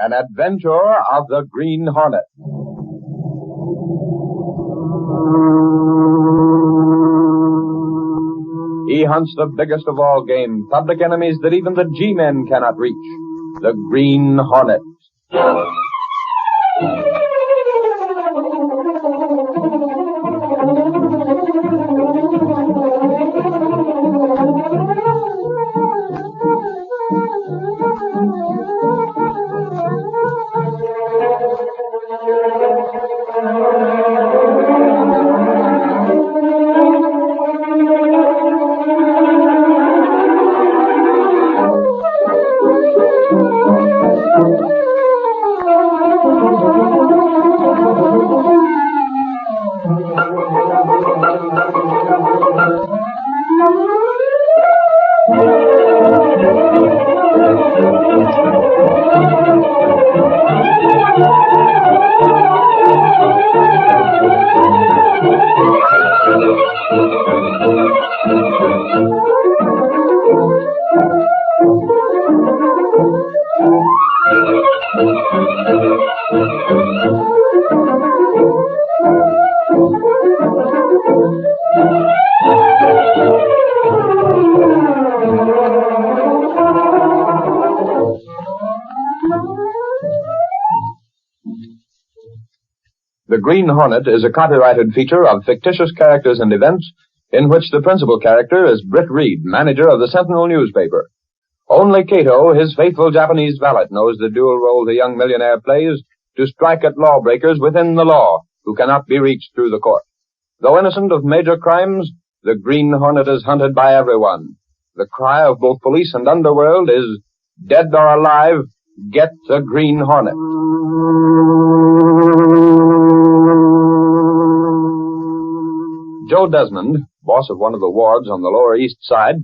An Adventure of the Green Hornet. He hunts the biggest of all game, public enemies that even the G-men cannot reach. The Green Hornet. The Green Hornet is a copyrighted feature of fictitious characters and events in which the principal character is Britt Reed, manager of the Sentinel newspaper. Only Kato, his faithful Japanese valet, knows the dual role the young millionaire plays to strike at lawbreakers within the law who cannot be reached through the court. Though innocent of major crimes, the Green Hornet is hunted by everyone. The cry of both police and underworld is, dead or alive, get the Green Hornet. Joe Desmond, boss of one of the wards on the Lower East Side,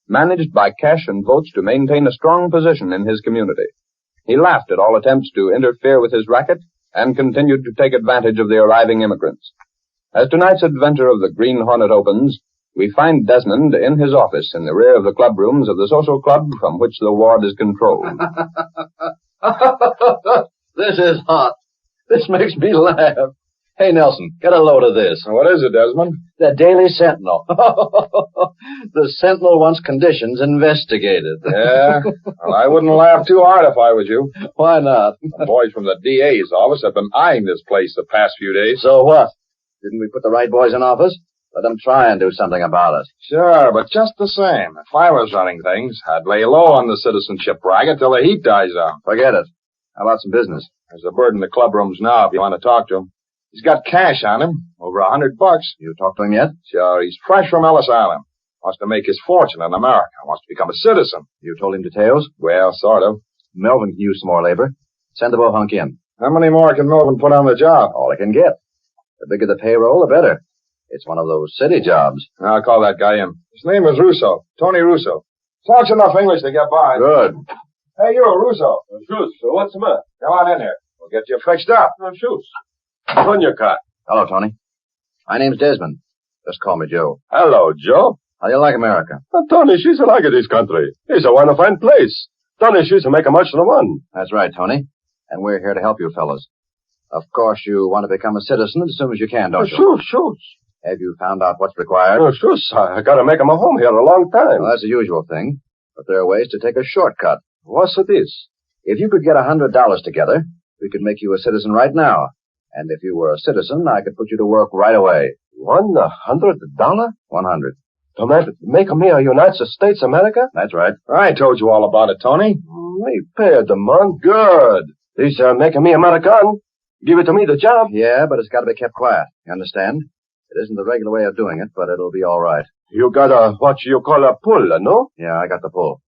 managed by cash and votes to maintain a strong position in his community. He laughed at all attempts to interfere with his racket and continued to take advantage of the arriving immigrants. As tonight's adventure of the Green Hornet opens, we find Desmond in his office in the rear of the club rooms of the social club from which the ward is controlled. This is hot. This makes me laugh. Hey, Nelson, get a load of this. What is it, Desmond? The Daily Sentinel. The Sentinel wants conditions investigated. Yeah? Well, I wouldn't laugh too hard if I was you. Why not? The boys from the DA's office have been eyeing this place the past few days. So what? Didn't we put the right boys in office? Let them try and do something about it. Sure, but just the same, if I was running things, I'd lay low on the citizenship racket till the heat dies out. Forget it. How about some business? There's a bird in the club rooms now if you want to talk to him. He's got cash on him, over $100. You talked to him yet? Sure, he's fresh from Ellis Island. Wants to make his fortune in America. Wants to become a citizen. You told him details? Well, sort of. Melvin can use some more labor. Send the bohunk in. How many more can Melvin put on the job? All he can get. The bigger the payroll, the better. It's one of those city jobs. I'll call that guy in. His name is Russo. Tony Russo. Talks enough English to get by. Good. Hey, you, Russo. Shoes. So what's the matter? Come on in here. We'll get you fixed up. Shoes. On your car. Hello, Tony. My name's Desmond. Just call me Joe. Hello, Joe. How do you like America? Tony, she's a like this country. It's a one fine place. Tony, she's a make a much the one. That's right, Tony. And we're here to help you fellas. Of course, you want to become a citizen as soon as you can, don't you? Shoes. Have you found out what's required? Shoes. I gotta make 'em a home here a long time. Well, that's the usual thing. But there are ways to take a shortcut. What's this? If you could get $100 together, we could make you a citizen right now. And if you were a citizen, I could put you to work right away. $100? 100. To make me a United States America? That's right. I told you all about it, Tony. Me pay the man. Good. This making me American. Give it to me, the job. Yeah, but it's got to be kept quiet. You understand? It isn't the regular way of doing it, but it'll be all right. You got what you call a pull, no? Yeah, I got the pull.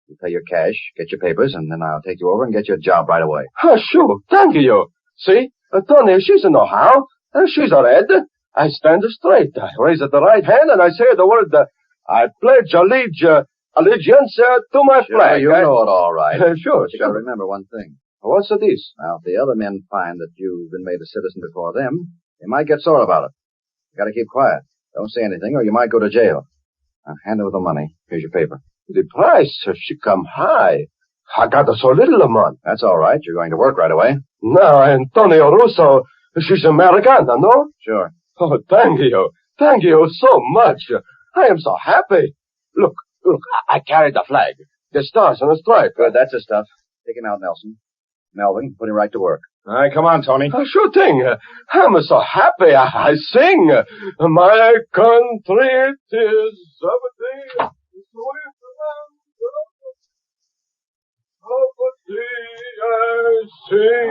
You pay your cash, get your papers, and then I'll take you over and get you a job right away. Sure. Thank you. See? Tony, she's know how. She's a red. I stand straight. I raise the right hand and I say the word, I pledge allegiance to my flag. You know it all right. Sure. But you got to remember one thing. What's this? Now, if the other men find that you've been made a citizen before them, they might get sore about it. You got to keep quiet. Don't say anything, or you might go to jail. Now, hand over the money. Here's your paper. The price she come high. I got so little a month. That's all right. You're going to work right away. Now, Antonio Russo, she's Americana, no? Sure. Oh, thank you. Thank you so much. I am so happy. Look, I carry the flag. The stars and the stripe. Good, that's the stuff. Take him out, Nelson. Melvin, put him right to work. All right, come on, Tony. Sure thing. I'm so happy. I sing. My country is liberty.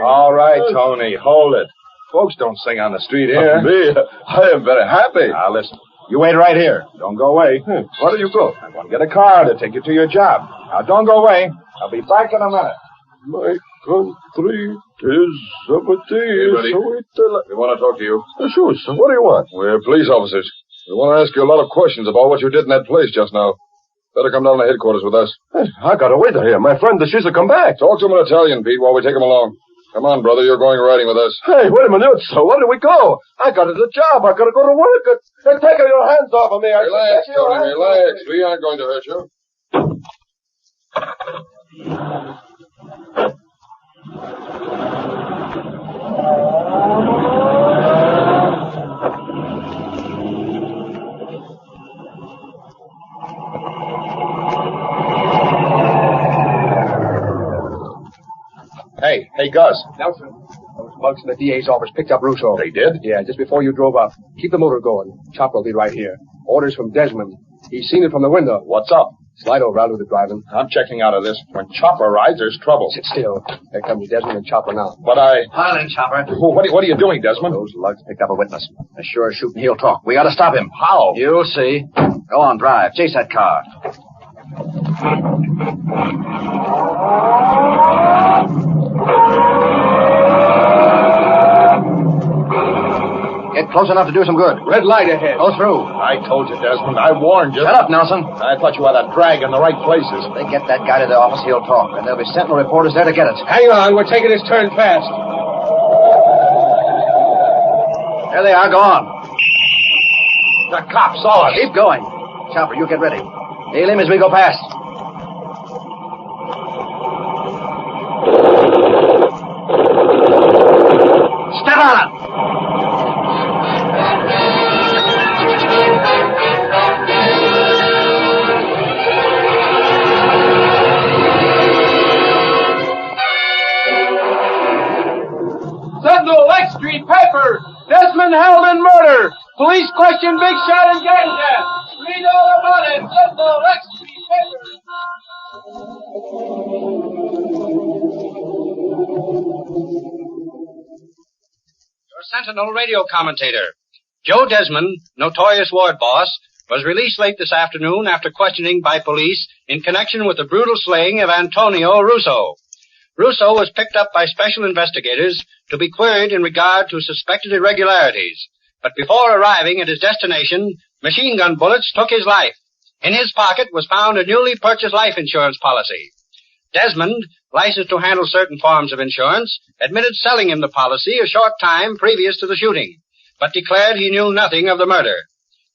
All right, Tony, hold it. Folks don't sing on the street here. Me, I am very happy. Now, listen. You wait right here. Don't go away. Where do you go? I'm going to get a car to take you to your job. Now, don't go away. I'll be back in a minute. My country is liberty. Hey, buddy. We want to talk to you. Sure, sir. What do you want? We're police officers. We want to ask you a lot of questions about what you did in that place just now. Better come down to headquarters with us. Hey, I got a waiter here. My friend, the she's come back. Talk to him in Italian, Pete, while we take him along. Come on, brother. You're going riding with us. Hey, wait a minute, sir. Where do we go? I got a job. I got to go to work. Take your hands off of me. Relax, Tony. Relax. We aren't going to hurt you. Hey, Gus. Nelson, those bugs in the DA's office picked up Russo. They did? Yeah, just before you drove up. Keep the motor going. Chopper will be right here. Orders from Desmond. He's seen it from the window. What's up? Slide over. I'll do the driving. I'm checking out of this. When Chopper rides, there's trouble. Sit still. There comes Desmond and Chopper now. But I... Pile in, Chopper. What are you doing, Desmond? Those lugs picked up a witness. As sure as shooting, he'll talk. We got to stop him. How? You'll see. Go on, drive. Chase that car. Get close enough to do some good. Red light ahead. Go through. I told you, Desmond. I warned you. Shut up, Nelson. I thought you had a drag in the right places. If they get that guy to the office, he'll talk. And there'll be Sentinel reporters there to get it. Hang on. We're taking this turn fast. There they are. Go on. The cops saw us. Keep going. Chopper, you get ready. Hail him as we go past. Step on it. Sentinel X Street paper. Desmond held in murder. Police question big shot and gang death. Read all about it. Sentinel X Street paper. Your Sentinel radio commentator. Joe Desmond, notorious ward boss, was released late this afternoon after questioning by police in connection with the brutal slaying of Antonio Russo. Russo was picked up by special investigators to be queried in regard to suspected irregularities. But before arriving at his destination, machine gun bullets took his life. In his pocket was found a newly purchased life insurance policy. Desmond, licensed to handle certain forms of insurance, admitted selling him the policy a short time previous to the shooting, but declared he knew nothing of the murder.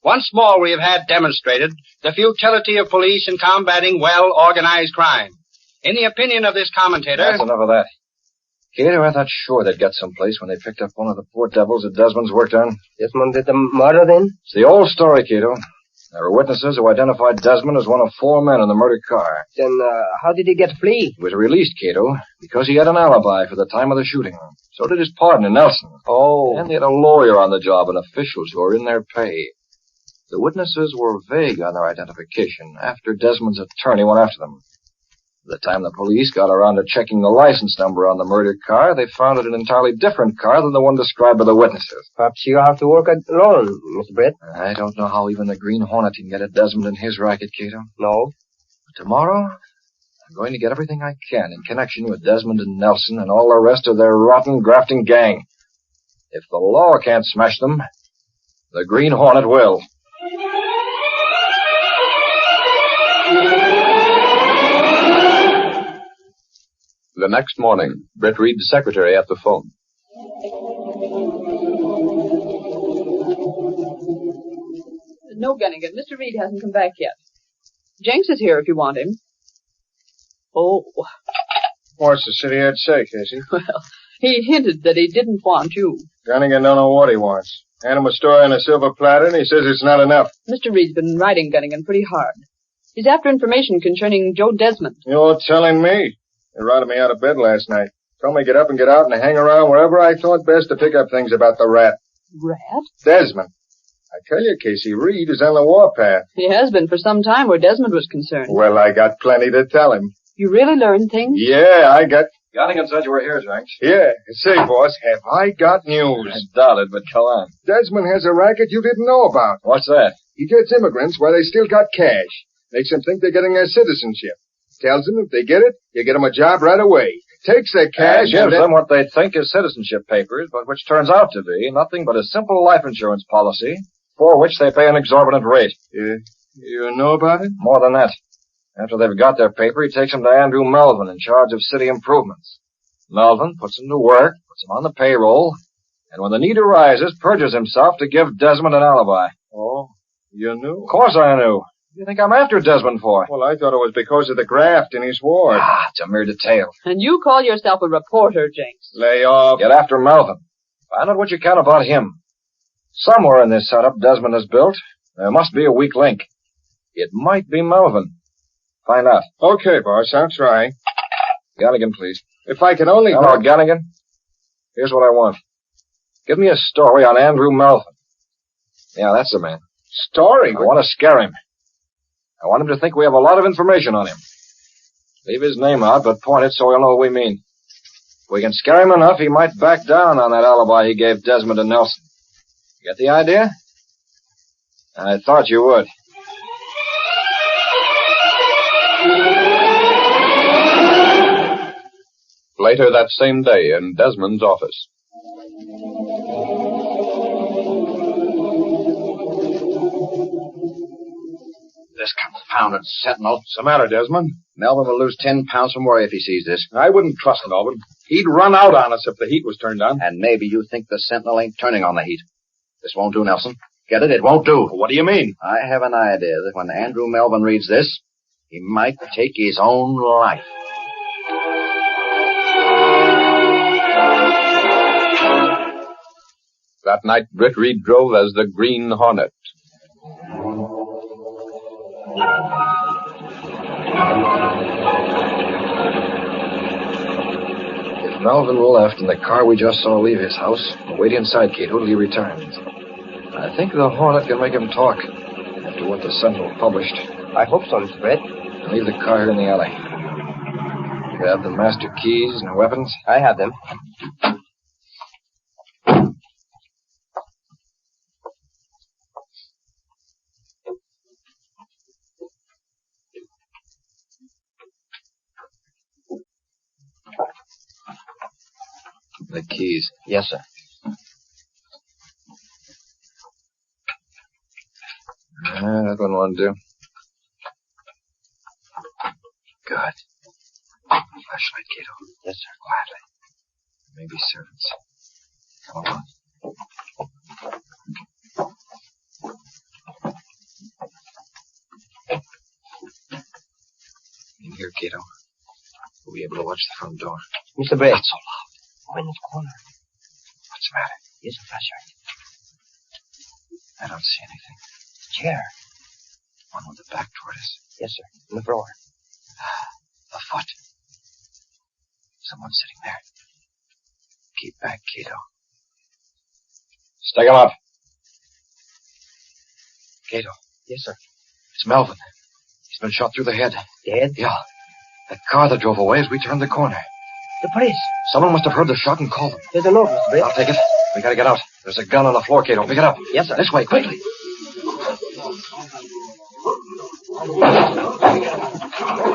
Once more we have had demonstrated the futility of police in combating well-organized crime. In the opinion of this commentator... That's enough of that. Gator, I thought sure they'd get someplace when they picked up one of the poor devils that Desmond's worked on. Desmond did the murder then? It's the old story, Cato. There were witnesses who identified Desmond as one of 4 men in the murder car. Then how did he get free? He was released, Cato, because he had an alibi for the time of the shooting. So did his partner, Nelson. Oh. And they had a lawyer on the job and officials who were in their pay. The witnesses were vague on their identification after Desmond's attorney went after them. By the time the police got around to checking the license number on the murder car, they found it an entirely different car than the one described by the witnesses. Perhaps you'll have to work alone, Mr. Brett. I don't know how even the Green Hornet can get at Desmond and his racket, Cato. No. But tomorrow, I'm going to get everything I can in connection with Desmond and Nelson and all the rest of their rotten, grafting gang. If the law can't smash them, the Green Hornet will. The next morning, Britt Reed's secretary at the phone. No, Gunnigan. Mr. Reed hasn't come back yet. Jenks is here if you want him. Oh. What's the city head say, Casey? Well, he hinted that he didn't want you. Gunnigan don't know what he wants. Hand him a story on a silver platter, and he says it's not enough. Mr. Reed's been riding Gunnigan pretty hard. He's after information concerning Joe Desmond. You're telling me. They routed me out of bed last night. Told me to get up and get out and hang around wherever I thought best to pick up things about the rat. Rat? Desmond. I tell you, Casey, Reed is on the warpath. He has been for some time where Desmond was concerned. Well, I got plenty to tell him. You really learned things? Yeah, I got... Gunnigan said you were here, Jenks. Yeah. Say, boss, have I got news? I doubt it, but go on. Desmond has a racket you didn't know about. What's that? He gets immigrants while they still got cash. Makes them think they're getting their citizenship. Tells them if they get it, you get them a job right away. Takes their cash Gives and then... them what they think is citizenship papers, but which turns out to be nothing but a simple life insurance policy for which they pay an exorbitant rate. You know about it? More than that. After they've got their paper, he takes them to Andrew Melvin in charge of city improvements. Melvin puts them to work, puts them on the payroll, and when the need arises, perjures himself to give Desmond an alibi. Oh, you knew? Of course I knew. What do you think I'm after Desmond for? Well, I thought it was because of the graft in his ward. It's a mere detail. And you call yourself a reporter, Jenks. Lay off. Get after Melvin. Find out what you can about him. Somewhere in this setup Desmond has built, there must be a weak link. It might be Melvin. Find out. Okay, boss, I'll try. Gunnigan, please. If I can only... Hello, Gunnigan. Here's what I want. Give me a story on Andrew Melvin. Yeah, that's the man. Story? I want to scare him. I want him to think we have a lot of information on him. Leave his name out, but point it so he'll know what we mean. If we can scare him enough, he might back down on that alibi he gave Desmond and Nelson. You get the idea? I thought you would. Later that same day in Desmond's office. This confounded sentinel. What's the matter, Desmond? Melvin will lose 10 pounds from worry if he sees this. I wouldn't trust Melvin. He'd run out on us if the heat was turned on. And maybe you think the sentinel ain't turning on the heat. This won't do, Nelson. Get it? It won't do. What do you mean? I have an idea that when Andrew Melvin reads this, he might take his own life. That night, Britt Reed drove as the Green Hornet. If Melvin left in the car we just saw leave his house, we'll wait inside, Kate, till he returns. I think the Hornet can make him talk after what the Sentinel published. I hope so, Mr. Brett. Leave the car here in the alley. You have the master keys and weapons? I have them. The keys. Yes, sir. That one won't do. Good. Flashlight, Cato. Yes, sir. Quietly. Maybe servants. Come along. In here, Cato. We'll be able to watch the front door. Mr. Brett. Not so loud. I'm in the corner. What's the matter? Here's a flashlight. I don't see anything. Chair. One with the back toward us. Yes, sir. On the floor. A foot. Someone sitting there. Keep back, Cato. Stake him up. Cato. Yes, sir. It's Melvin. He's been shot through the head. Dead? Yeah. That car that drove away as we turned the corner. The police. Someone must have heard the shot and called them. There's a note, Mr. Brett. I'll take it. We gotta get out. There's a gun on the floor, Cato. Pick it up. Yes, sir. This way, quickly.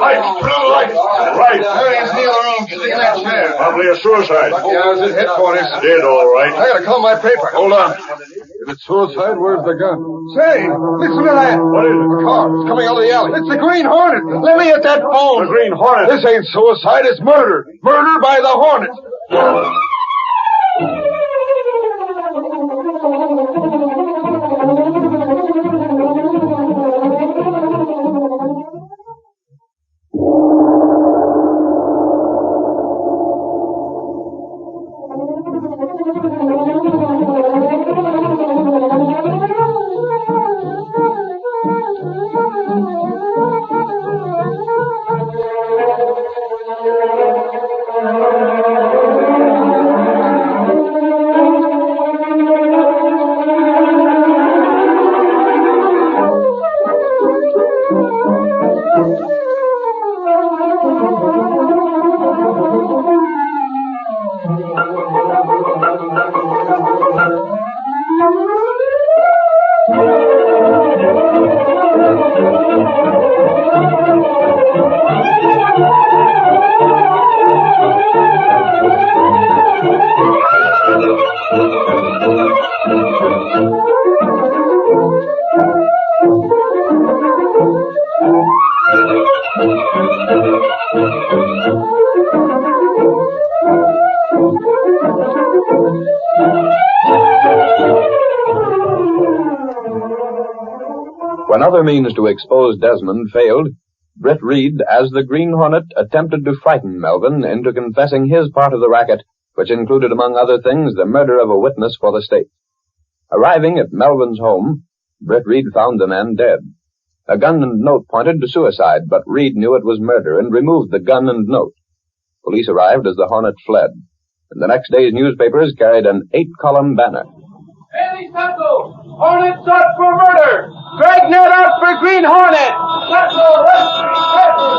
Right. Hurry, steal the room. Stick in that chair. Probably a suicide. Yeah, I was at headquarters. Dead, all right. I gotta call my paper. Hold on. If it's suicide, where's the gun? Say, listen to that. What is it? The car. It's coming out of the alley. It's the Green Hornet. Let me at that phone. The Green Hornet. This ain't suicide. It's murder. Murder by the Hornet. When other means to expose Desmond failed, Britt Reed, as the Green Hornet, attempted to frighten Melvin into confessing his part of the racket, which included, among other things, the murder of a witness for the state. Arriving at Melvin's home, Britt Reed found the man dead. A gun and note pointed to suicide, but Reed knew it was murder and removed the gun and note. Police arrived as the Hornet fled, and the next day's newspapers carried an 8-column banner. Haley Central! Hornet sought for murder! Dragnet out for Green Hornet! Central,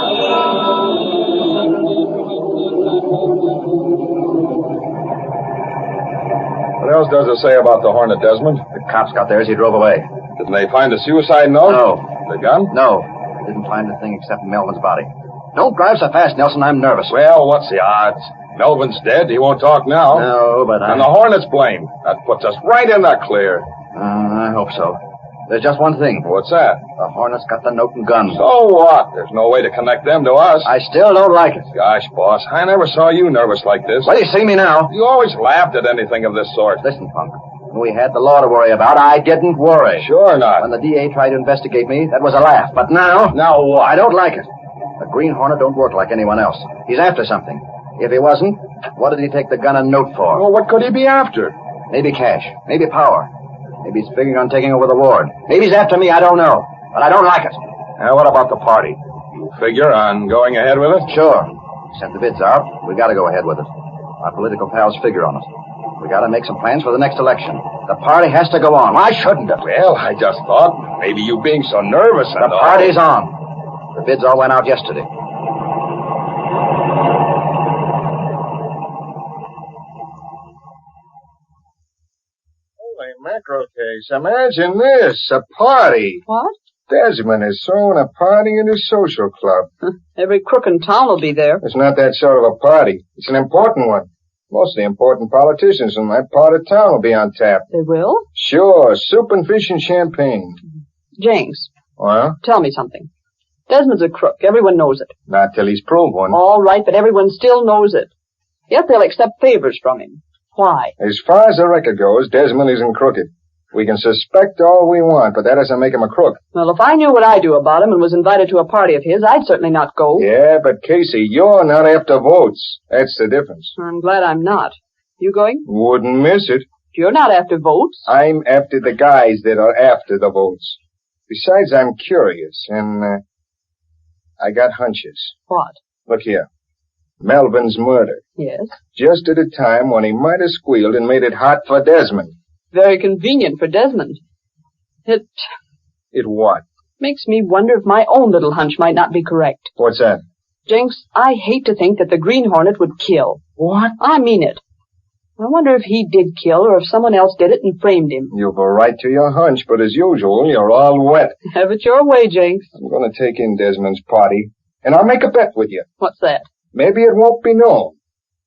What else does it say about the Hornet, Desmond? The cops got there as he drove away. Didn't they find a suicide note? No. The gun? No. They didn't find a thing except Melvin's body. Don't drive so fast, Nelson. I'm nervous. Well, what's the odds? Melvin's dead. He won't talk now. No, but And the Hornet's blamed. That puts us right in the clear. I hope so. There's just one thing. What's that? The Hornet's got the note and gun. So what? There's no way to connect them to us. I still don't like it. Gosh, boss, I never saw you nervous like this. Well, you see me now. You always laughed at anything of this sort. Listen, Punk. When we had the law to worry about, I didn't worry. Sure not. When the DA tried to investigate me, that was a laugh. But now... Now what? I don't like it. The Green Hornet don't work like anyone else. He's after something. If he wasn't, what did he take the gun and note for? Well, what could he be after? Maybe cash. Maybe power. Maybe he's figuring on taking over the ward. Maybe he's after me, I don't know. But I don't like it. Now, what about the party? You figure on going ahead with it? Sure. Sent the bids out. We gotta go ahead with it. Our political pals figure on it. We gotta make some plans for the next election. The party has to go on. Why shouldn't it? Well, I just thought maybe you being so nervous and The party's on. The bids all went out yesterday. Holy mackerel case. Imagine this. A party. What? Desmond is throwing a party at his social club. Every crook in town will be there. It's not that sort of a party. It's an important one. Most of the important politicians in that part of town will be on tap. They will? Sure. Soup and fish and champagne. James, Well, tell me something. Desmond's a crook. Everyone knows it. not till he's proved one. All right, but everyone still knows it. Yet they'll accept favors from him. Why? As far as the record goes, Desmond isn't crooked. We can suspect all we want, but that doesn't make him a crook. Well, if I knew what I do about him and was invited to a party of his, I'd certainly not go. Yeah, but Casey, you're not after votes. That's the difference. I'm glad I'm not. You going? Wouldn't miss it. You're not after votes. I'm after the guys that are after the votes. Besides, I'm curious, and I got hunches. What? Look here. Melvin's murder. Yes. Just at a time when he might have squealed and made it hot for Desmond. Very convenient for Desmond. It It what? makes me wonder if my own little hunch might not be correct. What's that? Jenks, I hate to think that the Green Hornet would kill. What? I mean it. I wonder if he did kill or if someone else did it and framed him. You've a right to your hunch, but as usual, you're all wet. Have it your way, Jenks. I'm going to take in Desmond's party, and I'll make a bet with you. What's that? Maybe it won't be known,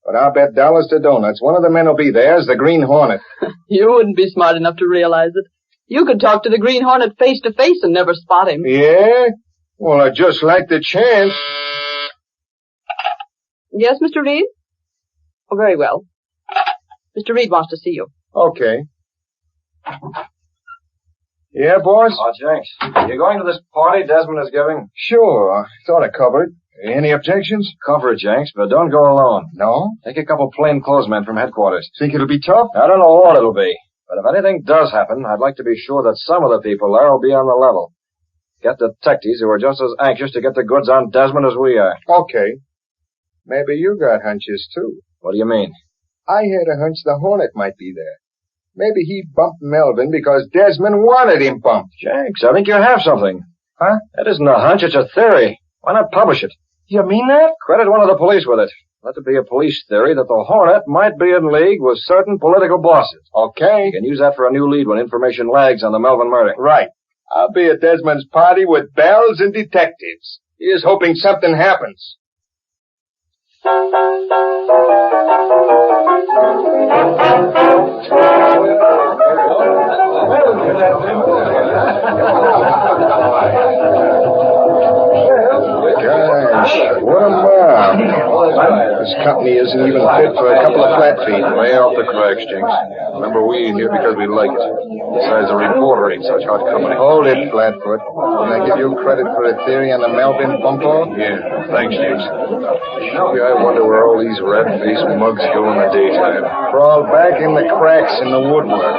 but I'll bet dollars to donuts one of the men will be there as the Green Hornet. You wouldn't be smart enough to realize it. You could talk to the Green Hornet face to face and never spot him. Yeah? Well, I just like the chance. Yes, Mr. Reed? Oh, very well. Mr. Reed wants to see you. Okay. Yeah, boss? Oh, Jenks, you going to this party Desmond is giving? Sure. Thought I covered. Any objections? Cover it, Jenks, but don't go alone. No? Take a couple plainclothesmen from headquarters. Think it'll be tough? I don't know what it'll be, but if anything does happen, I'd like to be sure that some of the people there will be on the level. Get detectives who are just as anxious to get the goods on Desmond as we are. Okay. Maybe you got hunches, too. What do you mean? I had a hunch the Hornet might be there. Maybe he bumped Melvin because Desmond wanted him bumped. Jenks, I think you have something. Huh? That isn't a hunch, it's a theory. Why not publish it? You mean that? Credit one of the police with it. Let it be a police theory that the Hornet might be in league with certain political bosses. Okay. You can use that for a new lead when information lags on the Melvin murder. Right. I'll be at Desmond's party with bells and detectives. Here's hoping something happens. Gosh, what a mob. This company isn't even fit for a couple of flat feet. Lay off the cracks, Jinx. Remember, we ain't here because we like it. Besides, a reporter ain't such hot company. Hold it, Flatfoot. Can I give you credit for a theory on the Melvin bump-off? Yeah, thanks, Jinx. I wonder where all these rat-faced mugs go in the daytime. Crawl back in the cracks in the woodwork.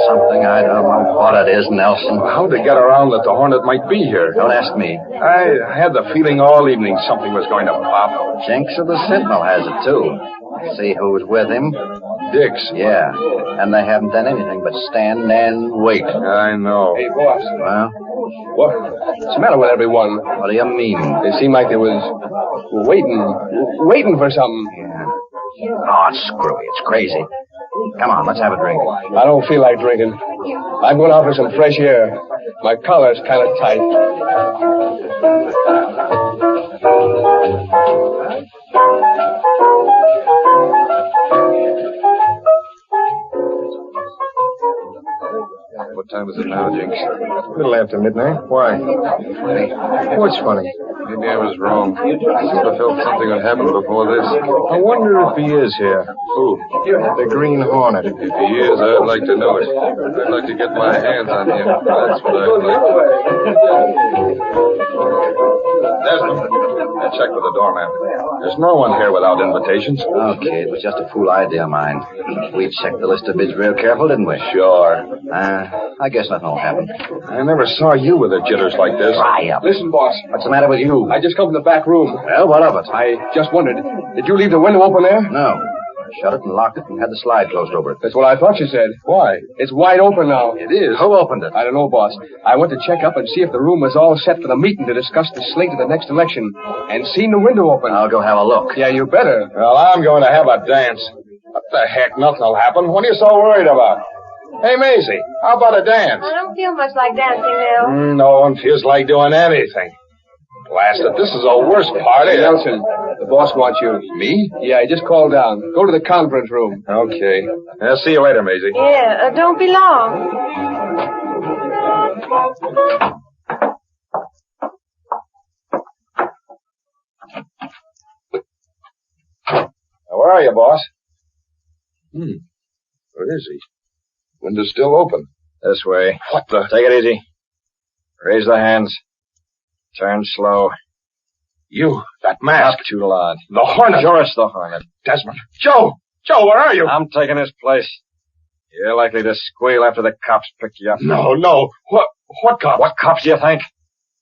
Something I don't know what it is, Nelson. How'd they get around that the Hornet might be here? Don't ask me. I had the feeling all evening something was going to pop. Jinx of the Sentinel has it, too. See who's with him? Dix. Yeah, and they haven't done anything but stand and wait. I know. Hey, boss. Well, What's the matter with everyone? what do you mean? They seemed like they was waiting for something. Oh, screw it. It's crazy. Come on, let's have a drink. I don't feel like drinking. I'm going out for some fresh air. My collar's kind of tight. What time is it now, Jinx? A little after midnight. Why? Funny. What's funny? Maybe I was wrong. I sort of felt something would happen before this. I wonder if he is here. Who? The Green Hornet. If he is, I'd like to know it. I'd like to get my hands on him. That's what I'd like. Desmond, I checked with the doorman. There's no one here without invitations. Okay, it was just a fool idea of mine. We checked the list of bids real careful, didn't we? Sure. I guess nothing will happen. I never saw you with the jitters like this. Dry up. Listen, boss. What's the matter with you? I just come from the back room. Well, what of it? I just wondered, did you leave the window open there? No. I shut it and locked it and had the slide closed over it. That's what I thought you said. Why? It's wide open now. It is. Who opened it? I don't know, boss. I went to check up and see if the room was all set for the meeting to discuss the slate of the next election, and seen the window open. I'll go have a look. Yeah, you better. Well, I'm going to have a dance. What the heck? Nothing will happen. What are you so worried about? Hey, Maisie, how about a dance? I don't feel much like dancing now. No one feels like doing anything. Blast it, this is the worst party. Hey, Nelson, the boss wants you. Me? Yeah, he just called down. Go to the conference room. Okay. I'll see you later, Maisie. Yeah, don't be long. Where are you, boss? Where is he? Window's still open. This way. What the? Take it easy. Raise the hands. Turn slow. You, that mask. Not too loud. The Hornet. Sure, it's the Hornet. Desmond. Joe! Joe, where are you? I'm taking his place. You're likely to squeal after the cops pick you up. No. What cops? What cops do you think?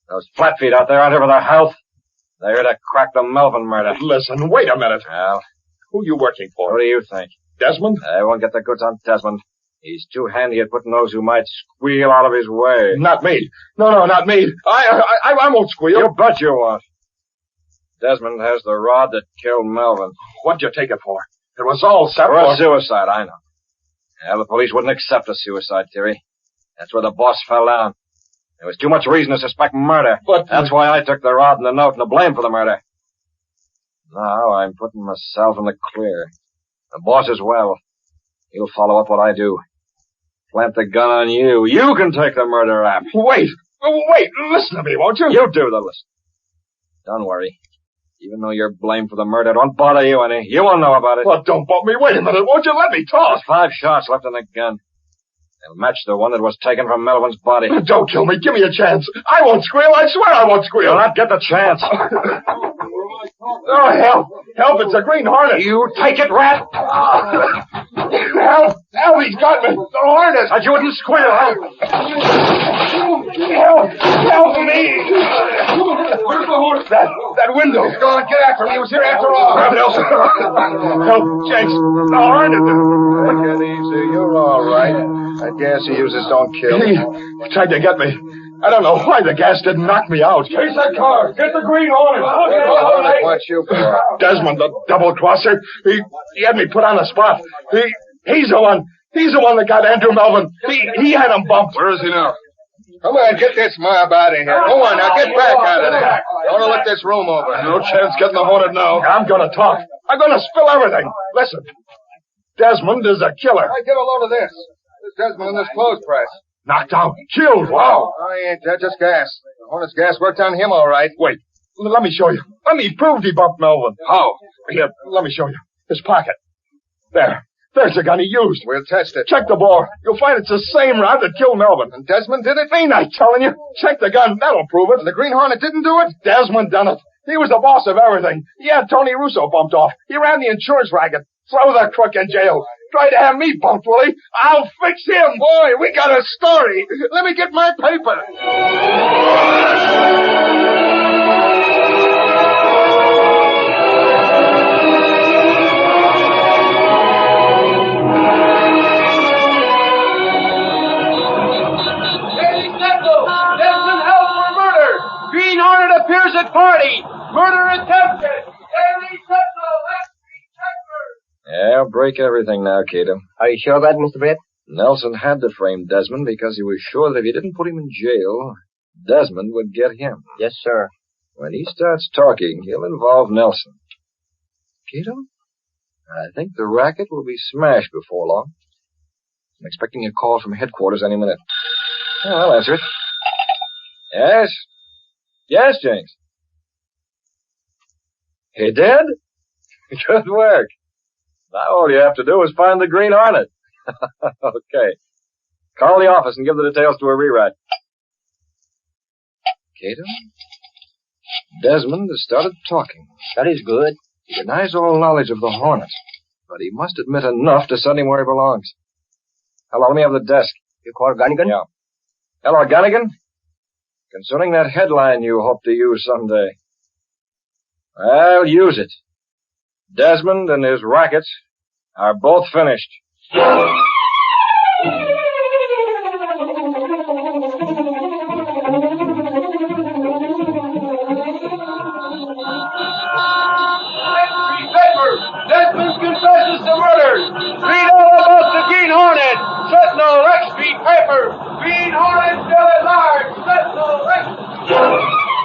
Those flat feet out there aren't here for their health. They're here to crack the Melvin murder. Listen, wait a minute. Well, who you working for? What do you think? Desmond? I won't get the goods on Desmond. He's too handy at putting those who might squeal out of his way. Not me. No, not me. I won't squeal. You bet you won't. Desmond has the rod that killed Melvin. What'd you take it for? It was all set for a suicide, I know. Yeah, the police wouldn't accept a suicide theory. That's where the boss fell down. There was too much reason to suspect murder. But that's why I took the rod and the note and the blame for the murder. Now I'm putting myself in the clear. The boss as well. He'll follow up what I do. Plant the gun on you. You can take the murder rap. Wait, listen to me, won't you? You do the listen. Don't worry. Even though you're blamed for the murder, don't bother you any. You won't know about it. Well, don't bump me. Wait a minute. Won't you let me talk? There's 5 shots left in the gun. They'll match the one that was taken from Melvin's body. Don't kill me. Give me a chance. I won't squeal. I swear I won't squeal. You'll not get the chance. Oh, help. Help. It's a Green Hornet. You take it, rat. Help. Help. He's got me. The Hornet. But you wouldn't squeal, huh? Help. Help me. Where's the Hornet? That window. He's gone. Get after him. He was here after all. Grab Nelson. Help. Jenks. The Hornet. Take it easy. You're all right. That gas he uses don't kill. He tried to get me. I don't know why the gas didn't knock me out. Chase that car. Get the Green Hornet. Hornet wants you for? Desmond, the double-crosser. He had me put on the spot. He's the one. He's the one that got Andrew Melvin. He had him bumped. Where is he now? Come on, get this mob out of here. Go on, now, get back out of there. Don't look this room over. No chance getting the Hornet now. I'm going to talk. I'm going to spill everything. Listen, Desmond is a killer. Get a load of this. This Desmond in this clothes press. Knocked out. Killed. Wow. I ain't that. Just gas. The Hornet's gas worked on him all right. Wait. Let me show you. Let me prove he bumped Melvin. How? Here, let me show you. His pocket. There. There's the gun he used. We'll test it. Check the bore. You'll find it's the same round that killed Melvin. And Desmond did it? Ain't I telling you? Check the gun. That'll prove it. And the Green Hornet didn't do it? Desmond done it. He was the boss of everything. He had Tony Russo bumped off. He ran the insurance racket. Throw the crook in jail. Try to have me bumped, will he? I'll fix him. Boy, we got a story. Let me get my paper. Desmond held for murder. Green Hornet appears at party. Murder attempted. Daily Sentinel, Yeah, break everything now, Cato. Are you sure about it, Mr. Brett? Nelson had to frame Desmond because he was sure that if he didn't put him in jail, Desmond would get him. Yes, sir. When he starts talking, he'll involve Nelson. Cato, I think the racket will be smashed before long. I'm expecting a call from headquarters any minute. Yeah, I'll answer it. Yes? Yes, Jenks. He did? Good work. Now all you have to do is find the Green Hornet. Okay. Call the office and give the details to a rewrite. Cato? Desmond has started talking. That is good. He denies all knowledge of the Hornet, but he must admit enough to send him where he belongs. Hello, let me have the desk. You call Gunnigan? Yeah. Hello, Gunnigan. Concerning that headline you hope to use someday. Well, use it. Desmond and his rackets are both finished. Desmond confesses to murder. Read all about the Green Hornet. Sentinel, X Street paper. Green Hornet still at large. Sentinel, X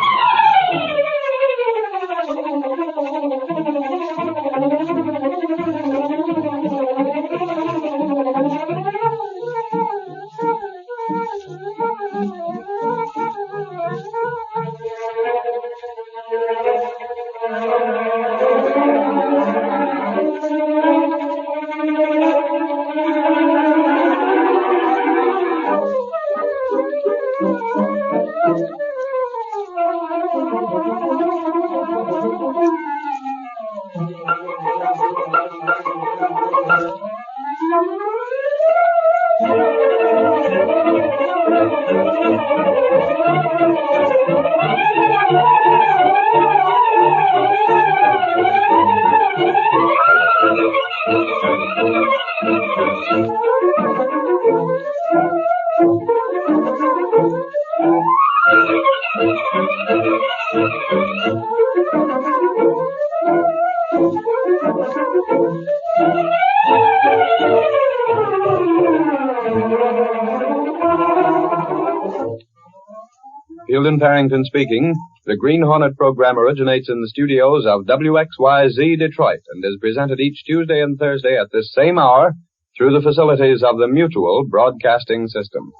Fieldon Parrington speaking. The Green Hornet program originates in the studios of WXYZ Detroit and is presented each Tuesday and Thursday at this same hour through the facilities of the Mutual Broadcasting System.